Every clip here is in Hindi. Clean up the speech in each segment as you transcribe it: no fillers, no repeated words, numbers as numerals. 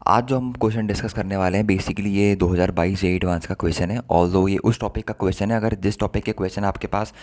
आज जो हम क्वेश्चन डिस्कस करने वाले हैं बेसिकली ये 2022 जे एडवांस का क्वेश्चन है। ऑल्दो ये उस टॉपिक का क्वेश्चन है, अगर जिस टॉपिक के क्वेश्चन आपके पास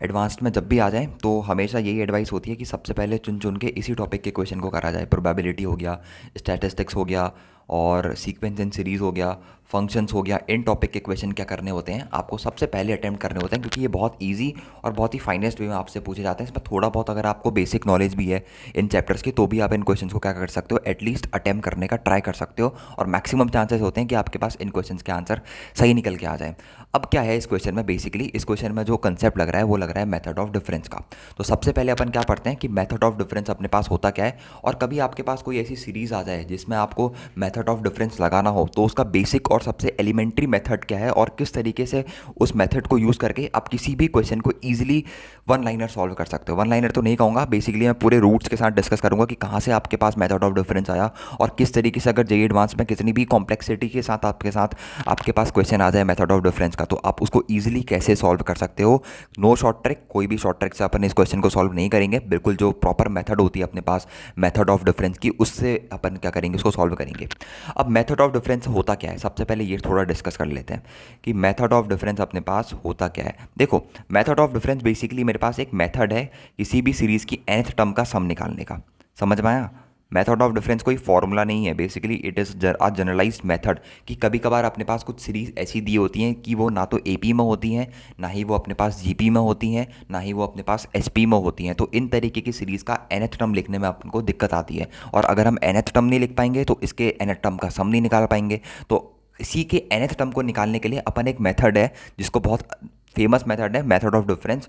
एडवांस्ड में जब भी आ जाए तो हमेशा यही एडवाइस होती है कि सबसे पहले चुन चुन के इसी टॉपिक के क्वेश्चन को करा जाए। प्रोबेबिलिटी हो गया, स्टैटिस्टिक्स हो गया और सीक्वेंस एंड सीरीज़ हो गया, फंक्शंस हो गया। इन टॉपिक के क्वेश्चन क्या करने होते हैं, आपको सबसे पहले अटेम्प्ट करने होते हैं, क्योंकि ये बहुत इजी और बहुत ही फाइनेस्ट वे में आपसे पूछे जाते हैं। इसमें थोड़ा बहुत अगर आपको बेसिक नॉलेज भी है इन चैप्टर्स की तो भी आप इन क्वेश्चंस को क्या कर सकते हो, एटलीस्ट अटेम्प्ट करने का ट्राई कर सकते हो और मैक्सिमम चांसेस होते हैं कि आपके पास इन क्वेश्चंस के आंसर सही निकल के आ जाए। अब क्या है इस क्वेश्चन में, बेसिकली इस क्वेश्चन में जो कंसेप्ट लग रहा है वो लग रहा है मेथड ऑफ डिफरेंस का। तो सबसे पहले अपन क्या पढ़ते हैं कि मेथड ऑफ डिफरेंस अपने पास होता क्या है, और कभी आपके पास कोई ऐसी सीरीज आ जाए जिसमें आपको मेथड ऑफ डिफरेंस लगाना हो तो उसका बेसिक और सबसे एलिमेंट्री मेथड क्या है और किस तरीके से उस मेथड को यूज़ करके आप किसी भी क्वेश्चन को ईजिली वन लाइनर सॉल्व कर सकते हो। वन लाइनर तो नहीं कहूँगा, बेसिकली मैं पूरे रूट्स के साथ डिस्कस करूँगा कि कहाँ से आपके पास मेथड ऑफ डिफरेंस आया और किस तरीके से अगर जेईई एडवांस में कितनी भी कॉम्प्लेक्सिटी के साथ आपके पास क्वेश्चन आ जाए मेथड ऑफ डिफरेंस का, तो आप उसको ईजिली कैसे सॉल्व कर सकते हो। नो शॉर्ट ट्रिक, कोई भी शॉर्ट ट्रिक से अपन इस क्वेश्चन को सॉल्व नहीं करेंगे। बिल्कुल जो प्रॉपर मेथड होती है अपने पास मेथड ऑफ डिफरेंस की, उससे अपन क्या करेंगे, उसको सॉल्व करेंगे। अब मेथड ऑफ डिफरेंस होता क्या है, सबसे पहले ये थोड़ा डिस्कस कर लेते हैं कि मेथड ऑफ डिफरेंस अपने पास होता क्या है। देखो, मेथड ऑफ डिफरेंस बेसिकली मेरे पास एक मेथड है किसी भी सीरीज़ की nth टर्म का सम निकालने का। समझ में आया? मेथड ऑफ डिफरेंस कोई फॉर्मूला नहीं है, basically it is a generalised method. कि कभी कभार अपने पास कुछ सीरीज़ ऐसी दी होती हैं कि वो ना तो एपी में होती हैं, ना ही वो अपने पास जीपी में होती हैं, ना ही वो अपने पास एसपी में होती हैं। तो इन तरीके की सीरीज़ का nth टर्म लिखने में अपन को दिक्कत आती है, और अगर हम nth टर्म नहीं लिख पाएंगे तो इसके nth टर्म का सम नहीं निकाल पाएंगे। तो इसी के nth टर्म को निकालने के लिए अपन एक मेथड है जिसको बहुत फेमस मेथड है मेथड ऑफ डिफरेंस,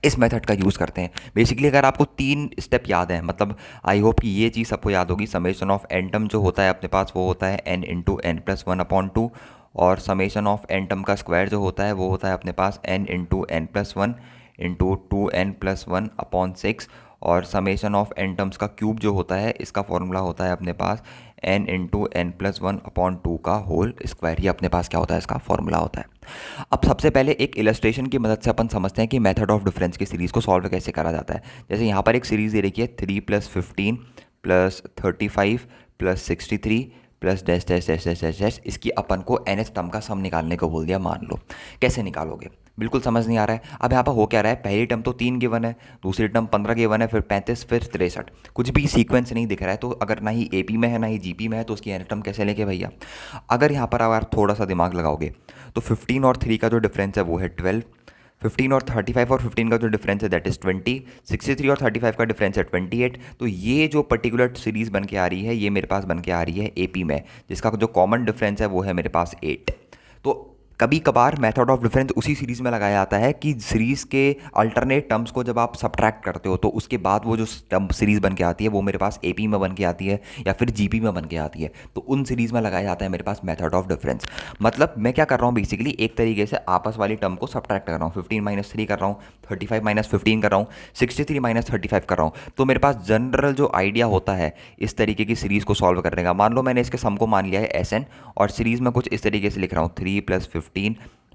इस मेथड का यूज़ करते हैं। बेसिकली अगर आपको तीन स्टेप याद है, मतलब आई होप कि ये चीज़ सबको याद होगी। समेशन ऑफ एन टर्म जो होता है अपने पास वो होता है n into n plus one upon two, और समेशन ऑफ एन टर्म का स्क्वायर जो होता है वो होता है अपने पास n into n plus one into two n plus one upon six, और समेशन ऑफ एन टर्म्स का क्यूब जो होता है इसका फॉर्मूला होता है अपने पास n into n plus one upon two का होल स्क्वायर। ही अपने पास क्या होता है, इसका फॉर्मूला होता है। अब सबसे पहले एक इलस्ट्रेशन की मदद से अपन समझते हैं कि मेथड ऑफ डिफरेंस की सीरीज़ को सॉल्व कैसे करा जाता है। जैसे यहाँ पर एक सीरीज़ दे रखी है 3+15 +35 +63 plus dash dash dash dash dash dash. इसकी अपन को nth टर्म का सम निकालने को बोल दिया। मान लो कैसे निकालोगे, बिल्कुल समझ नहीं आ रहा है। अब यहाँ पर हो क्या रहा है, पहली टर्म तो 3 गिवन है, दूसरी टर्म 15 गिवन है, फिर 35, फिर 63, कुछ भी सीक्वेंस नहीं दिख रहा है। तो अगर ना ही एपी में है ना ही जीपी में है तो उसकी nth टर्म कैसे लेके भैया। अगर यहाँ पर अगर थोड़ा सा दिमाग लगाओगे तो 15 और 3 का जो डिफरेंस है वो है 12, 15 और 35 और 15 का जो डिफरेंस है दैट इज़ 20, 63 और 35 का डिफरेंस है 28। तो ये जो पर्टिकुलर सीरीज़ बन के आ रही है ये मेरे पास बन के आ रही है एपी में, जिसका जो कॉमन डिफरेंस है वो है मेरे पास 8। तो कभी कभार मेथड ऑफ डिफरेंस उसी सीरीज़ में लगाया जाता है कि सीरीज़ के अल्टरनेट टर्म्स को जब आप सब्ट्रैक्ट करते हो तो उसके बाद वो जो टर्म सीरीज़ बन के आती है वो मेरे पास एपी में बन के आती है या फिर जीपी में बन के आती है। तो उन सीरीज़ में लगाया जाता है मेरे पास मेथड ऑफ डिफरेंस। मतलब मैं क्या कर रहा हूँ, बेसिकली एक तरीके से आपस वाली टर्म को सब्ट्रैक्ट कर रहा हूँ। 15-3 कर रहा हूँ, 35-15 कर रहा हूँ, 63-35 कर रहा हूँ। तो मेरे पास जनरल जो आइडिया होता है इस तरीके की सीरीज़ को सॉल्व करने का, मान लो मैंने इसके सम को मान लिया है एस एन, और सीरीज़ में कुछ इस तरीके से लिख रहा हूँ 3+15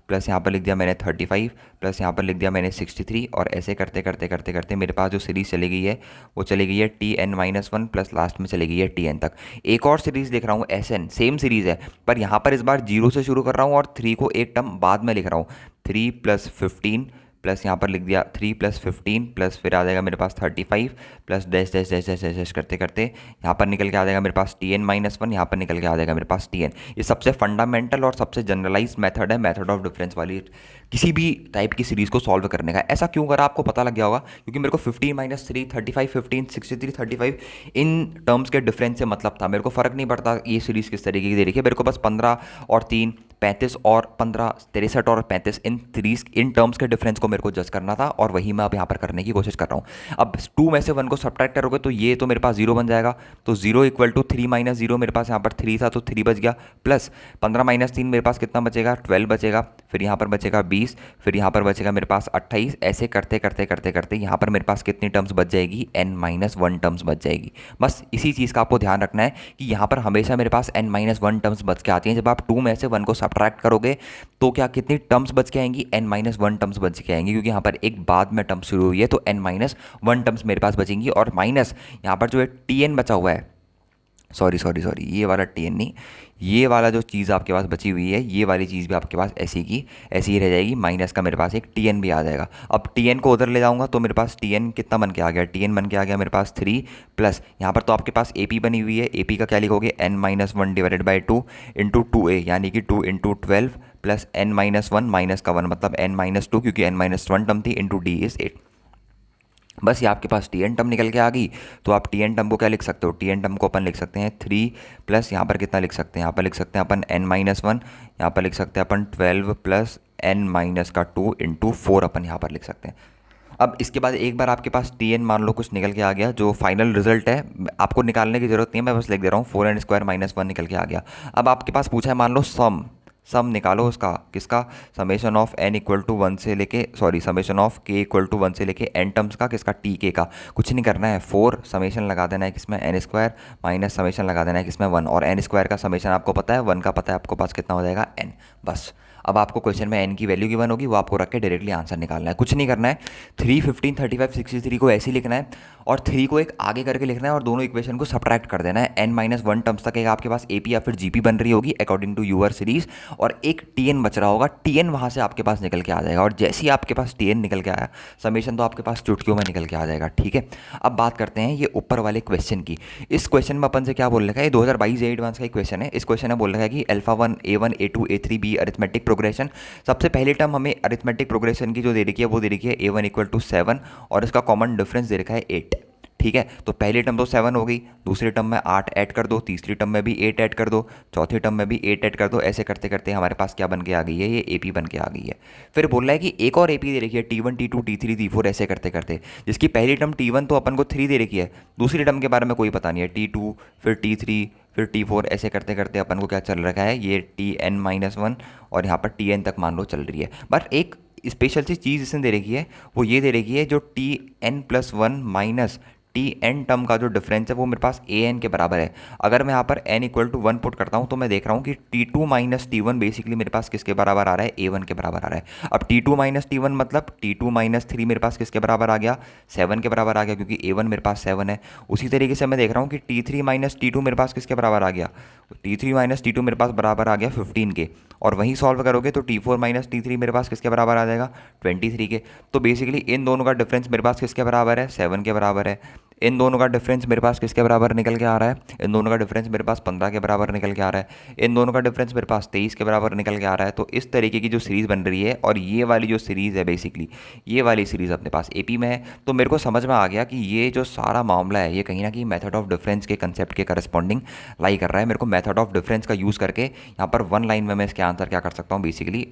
प्लस यहाँ पर लिख दिया मैंने 35 प्लस यहाँ पर लिख दिया मैंने 63, और ऐसे करते करते करते करते मेरे पास जो सीरीज़ चली गई है वो चली गई है Tn-1 प्लस लास्ट में चली गई है Tn तक। एक और सीरीज़ लिख रहा हूँ Sn, सेम सीरीज़ है पर यहाँ पर इस बार 0 से शुरू कर रहा हूँ और 3 को एक टर्म बाद में लिख रहा हूँ। 3+15 प्लस यहाँ पर लिख दिया 3+15 प्लस फिर आ जाएगा मेरे पास 35 plus dash dash dash dash dash dash करते करते यहाँ पर निकल के आ जाएगा मेरे पास Tn-1, यहाँ पर निकल के आ जाएगा मेरे पास Tn। ये सबसे फंडामेंटल और सबसे जनरलाइज मेथड है मेथड ऑफ डिफरेंस वाली किसी भी टाइप की सीरीज़ को सॉल्व करने का। ऐसा क्यों करा आपको पता लग गया होगा, क्योंकि मेरे को 15-3 35 15 63 35 इन टर्म्स के डिफरेंस से मतलब था। मेरे को फ़र्क नहीं पड़ता ये सीरीज़ किस तरीके की दे रही है, मेरे को बस 15 और 3 35 और 15 63 और 35 इन टर्म्स के डिफरेंस को मेरे को जज करना था, और वही मैं अब यहाँ पर करने की कोशिश कर रहा हूँ। अब 2 में से 1 को सब्ट्रैक्ट करोगे तो ये तो मेरे पास 0 बन जाएगा, तो 0 इक्वल टू 3 - 0 मेरे पास यहाँ पर 3 था तो 3 बच गया, प्लस 15 - 3 मेरे पास कितना बचेगा 12 बचेगा, फिर यहाँ पर बचेगा 20, फिर यहाँ पर बचेगा मेरे पास 28। ऐसे करते करते करते करते यहाँ पर मेरे पास कितनी टर्म्स बच जाएगी, n-1 टर्म्स बच जाएगी। बस इसी चीज़ का आपको ध्यान रखना है कि यहाँ पर हमेशा मेरे पास n-1 टर्म्स बच के आती हैं। जब आप 2 में से 1 को सब्ट्रैक्ट करोगे तो क्या कितनी टर्म्स बच के आएंगी, n-1 टर्म्स बच के आएंगी, क्योंकि यहाँ पर एक बाद में टर्म शुरू हुई है तो n-1 टर्म्स मेरे पास बचेंगी, और माइनस यहाँ पर जो है Tn बचा हुआ है सॉरी ये वाला टी एन नहीं, ये वाला जो चीज़ आपके पास बची हुई है ये वाली चीज़ भी आपके पास ऐसी की ऐसी ही रह जाएगी, माइनस का मेरे पास एक टी एन भी आ जाएगा। अब टी एन को उधर ले जाऊंगा तो मेरे पास टी एन कितना बन के आ गया, टी एन बन के आ गया मेरे पास 3 प्लस यहाँ पर तो आपके पास ए पी बनी हुई है, ए पी का क्या लिखोगे N minus one divided by two into two A, यानी कि 2 into 12 plus N minus one minus का 1 मतलब एन माइनस टू, क्योंकि एन माइनस वन टर्म थी, इंटू डी इज़ 8। बस ये आपके पास टी एन टर्म निकल के आ गई। तो आप टी एन टर्म को क्या लिख सकते हो, टी एन टर्म को अपन लिख सकते हैं 3 प्लस यहाँ पर कितना लिख सकते हैं, यहाँ पर लिख सकते हैं अपन एन माइनस वन, यहाँ पर लिख सकते हैं अपन 12 प्लस एन माइनस का 2 इंटू 4 अपन यहाँ पर लिख सकते हैं। अब इसके बाद एक बार आपके पास टी एन मान लो कुछ निकल के आ गया, जो फाइनल रिजल्ट है आपको निकालने की जरूरत नहीं है, मैं बस लिख दे रहा हूँ 4n स्क्वायर माइनस वन निकल के आ गया। अब आपके पास पूछा है मान लो सम, सम निकालो उसका, किसका, summation of n equal to one से लेके summation of k equal to one से लेके n टर्म्स का, किसका, टी के का। कुछ नहीं करना है, 4 समेशन लगा देना है किसमें, n स्क्वायर माइनस समेशन लगा देना है किसमें 1, और n स्क्वायर का समेशन आपको पता है 1 का पता है आपको पास कितना हो जाएगा n। बस अब आपको क्वेश्चन में n की वैल्यू गिवन होगी, वो आपको रख के डायरेक्टली आंसर निकालना है, कुछ नहीं करना है। 3, 15, 35, 63 को ऐसे ही लिखना है और 3 को एक आगे करके लिखना है और दोनों इक्वेशन को सब्ट्रैक्ट कर देना है। n माइनस वन टर्म्स तक एक आपके पास ए पी या फिर जी पी बन रही होगी अकॉर्डिंग टू यूअर सीरीज, और एक टी एन बच रहा होगा, टी एन वहाँ से आपके पास निकल के आ जाएगा, और जैसे ही आपके पास टी एन निकल के आया समेशन तो आपके पास चुटकियों में निकल के आ जाएगा। ठीक है, अब बात करते हैं ये ऊपर वाले क्वेश्चन की। इस क्वेश्चन में अपन से क्या बोल रखा है, ये 2022 एडवांस का क्वेश्चन है। इस क्वेश्चन में बोल रखा है कि alpha one a two a three b arithmetic progression. सबसे पहली टर्म हमें अरिथमेटिक प्रोग्रेशन की जो दे रखी है वो दे रखी है a1 इक्वल टू 7 और इसका कॉमन डिफरेंस दे रखा है 8। ठीक है, तो पहली टर्म तो 7 हो गई, दूसरी टर्म में 8 ऐड कर दो, तीसरी टर्म में भी 8 ऐड कर दो, चौथी टर्म में भी 8 ऐड कर दो, ऐसे करते करते हमारे पास क्या बन के आ गई है, ये AP बन के आ गई है। फिर बोल रहा है कि एक और AP दे रखी है T1 T2 T3 T4, ऐसे करते करते, जिसकी पहली टर्म T1 तो अपन को 3 दे रखी है, दूसरी टर्म के बारे में कोई पता नहीं है, T2 फिर T3 फिर T4, ऐसे करते करते अपन को क्या चल रखा है, ये Tn माइनस वन और यहाँ पर Tn तक मान लो चल रही है। बट एक स्पेशल सी चीज़ इसने दे रखी है, वो ये दे रखी है जो Tn plus one minus t n term का जो डिफरेंस है वो मेरे पास ए एन के बराबर है। अगर मैं यहाँ पर n equal to one put करता हूँ तो मैं देख रहा हूँ कि t two minus t one basically मेरे पास किसके बराबर आ रहा है, ए वन के बराबर आ रहा है। अब t two minus t one मतलब टी टू माइनस थ्री मेरे पास किसके बराबर आ गया, 7 के बराबर आ गया, क्योंकि ए वन मेरे पास 7 है। उसी तरीके से मैं देख रहा हूँ कि t three minus t two मेरे पास किसके बराबर आ गया, t three minus t two मेरे पास बराबर आ गया 15 के, और वहीं सॉल्व करोगे तो T four minus T three मेरे पास किसके बराबर आ जाएगा, 23 के। तो बेसिकली इन दोनों का डिफरेंस मेरे पास किसके बराबर है, 7 के बराबर है। इन दोनों का डिफरेंस मेरे पास किसके बराबर निकल के आ रहा है, इन दोनों का डिफरेंस मेरे पास 15 के बराबर निकल के आ रहा है। इन दोनों का डिफरेंस मेरे पास 23 के बराबर निकल के आ रहा है। तो इस तरीके की जो सीरीज़ बन रही है, और ये वाली जो सीरीज़ है बेसिकली ये वाली सीरीज़ अपने पास एपी में है। तो मेरे को समझ में आ गया कि ये जो सारा मामला है ये कहीं ना कहीं मेथड ऑफ डिफरेंस के कंसेप्ट के करस्पॉन्डिंग लाई कर रहा है। मेरे को मेथड ऑफ डिफरेंस का यूज़ करके यहाँ पर वन लाइन में मैं इसके आंसर क्या कर सकता हूँ, बेसिकली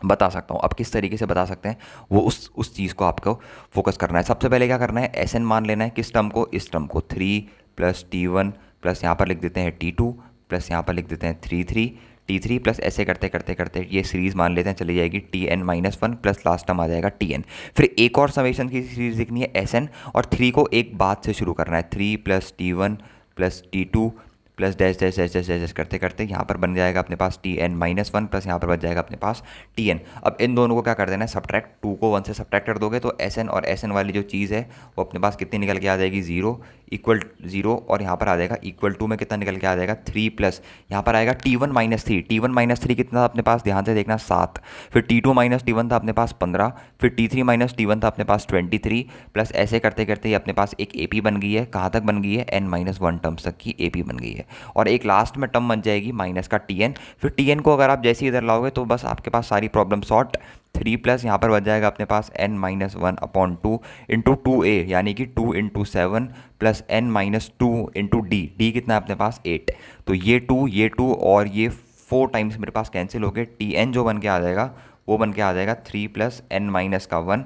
बता सकता हूँ। अब किस तरीके से बता सकते हैं वो उस चीज़ को आपको फोकस करना है। सबसे पहले क्या करना है, एस एन मान लेना है, किस टर्म को, इस टर्म को 3 प्लस T1 प्लस यहाँ पर लिख देते हैं T2 प्लस यहाँ पर लिख देते हैं 3 T3 प्लस ऐसे करते करते करते ये सीरीज़ मान लेते हैं चली जाएगी Tn minus one plus last term आ जाएगा Tn। फिर एक और समेशन की सीरीज़ लिखनी है Sn, और 3 को एक बात से शुरू करना है, 3 plus T1 plus T2 plus dash dash dash dash dash करते करते यहाँ पर बन जाएगा अपने पास Tn माइनस वन प्लस यहाँ पर बच जाएगा अपने पास Tn। अब इन दोनों को क्या कर देना है, सब्ट्रैक्ट, 2 को 1 से सब्ट्रैक्ट कर दोगे तो Sn और Sn वाली जो चीज़ है वो अपने पास कितनी निकल के आ जाएगी, 0 इक्वल 0, और यहाँ पर आ जाएगा इक्वल टू में कितना निकल के आ जाएगा 3 प्लस यहाँ पर आएगा T1 minus three. T1 minus three कितना था अपने पास, ध्यान से देखना 7, फिर T2 माइनस T1 था अपने पास 15, फिर T3 माइनस T1 था अपने पास 23 प्लस ऐसे करते करते ये अपने पास एक AP बन गई है। कहाँ तक बन गई है, n माइनस वन टर्म्स तक की AP बन गई है, और एक लास्ट में टर्म बन जाएगी माइनस का Tn। फिर Tn को अगर आप जैसे ही इधर लाओगे तो बस आपके पास सारी प्रॉब्लम सॉर्ट। 3 प्लस यहाँ पर बच जाएगा अपने पास n minus one upon two into 2a, यानी कि 2 into 7 plus n minus two into D कितना है अपने पास 8। तो ये 2 और ये 4 टाइम्स मेरे पास कैंसिल हो गए, Tn जो बन के आ जाएगा वो बन के आ जाएगा 3 प्लस n माइनस का 1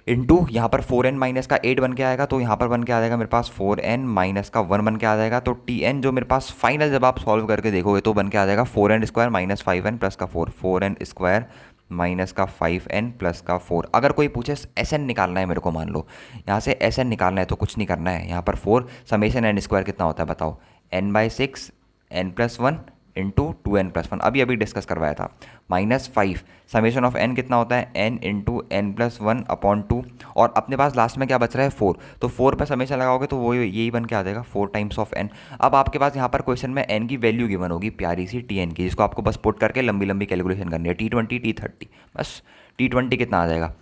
इंटू यहाँ पर 4n माइनस का 8 बन के आएगा, तो यहाँ पर बन के आ जाएगा मेरे पास 4n माइनस का 1 बन के आ जाएगा। तो Tn जो मेरे पास फाइनल जब आप सॉल्व करके देखोगे तो बन के आ जाएगा 4n square minus 5n plus का 4n स्क्वायर माइनस का 5n प्लस का 4। अगर कोई पूछे Sn निकालना है मेरे को, मान लो यहाँ से Sn निकालना है तो कुछ नहीं करना है, यहाँ पर 4 समेशन n स्क्वायर कितना होता है बताओ, n/6 n+1 इंटू 2n+1 अभी अभी डिस्कस करवाया था, -5 समेशन ऑफ n कितना होता है, n इंटू n+1/2, और अपने पास लास्ट में क्या बच रहा है 4, तो 4 पर समेशन लगाओगे तो वो यही बन के आ जाएगा 4 टाइम्स ऑफ n। अब आपके पास यहाँ पर क्वेश्चन में n की वैल्यू गिवन होगी प्यारी सी Tn की, जिसको आपको बस पुट करके लंबी लंबी कैलकुलेशन करनी है, T20 T30, बस T20 कितना आ जाएगा,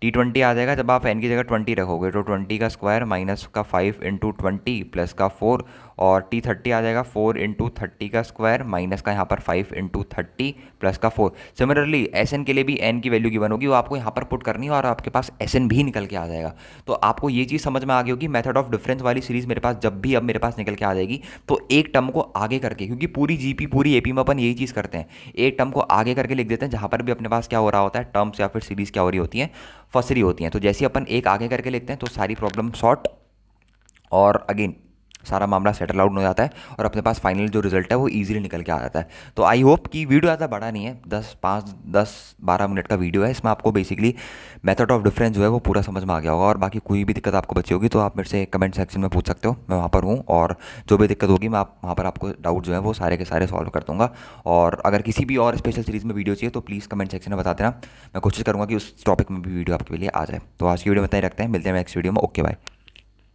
T20 आ जाएगा जब आप n की जगह 20 रखोगे तो 20 का स्क्वायर माइनस का 5 इंटू 20 प्लस का 4, और T30 आ जाएगा 4 इंटू 30 का स्क्वायर माइनस का यहाँ पर 5 इंटू 30 प्लस का 4। सिमिलरली Sn के लिए भी n की वैल्यू गिवन होगी, वो आपको यहाँ पर पुट करनी है और आपके पास Sn भी निकल के आ जाएगा। तो आपको ये चीज़ समझ में आ गई होगी, मेथड ऑफ डिफरेंस वाली सीरीज़ मेरे पास जब भी अब मेरे पास निकल के आ जाएगी तो एक टर्म को आगे करके, क्योंकि पूरी जीपी पूरी एपी में अपन यही चीज़ करते हैं, एक टर्म को आगे करके लिख देते हैं जहाँ पर भी अपने पास क्या हो रहा होता है, टर्म्स या फिर सीरीज़ क्या हो रही होती हैं, फंस रही होती हैं। तो जैसे अपन एक आगे करके लिखते हैं तो सारी प्रॉब्लम सॉर्ट और अगेन सारा मामला सेटल आउट हो जाता है और अपने पास फाइनल जो रिजल्ट है वो इजीली निकल के आ जाता है। तो आई होप कि वीडियो ज़्यादा बड़ा नहीं है, 10-12 मिनट का वीडियो है, इसमें आपको बेसिकली मेथड ऑफ डिफरेंस जो है वो पूरा समझ में आ गया होगा। और बाकी कोई भी दिक्कत आपको बची होगी तो आप मेरे से कमेंट सेक्शन में पूछ सकते हो, मैं वहाँ पर हूँ, और जो भी दिक्कत होगी मैं वहाँ पर आपको डाउट जो है वो सारे के सारे सॉल्व कर दूँगा। और अगर किसी भी और स्पेशल सीरीज़ में वीडियो चाहिए तो प्लीज़ कमेंट सेक्शन में बता देना, मैं कोशिश करूँगा कि उस टॉपिक में भी वीडियो आपके लिए आ जाए। तो आज की वीडियो में इतना ही रखते हैं, मिलते हैं नेक्स्ट वीडियो में, ओके बाय।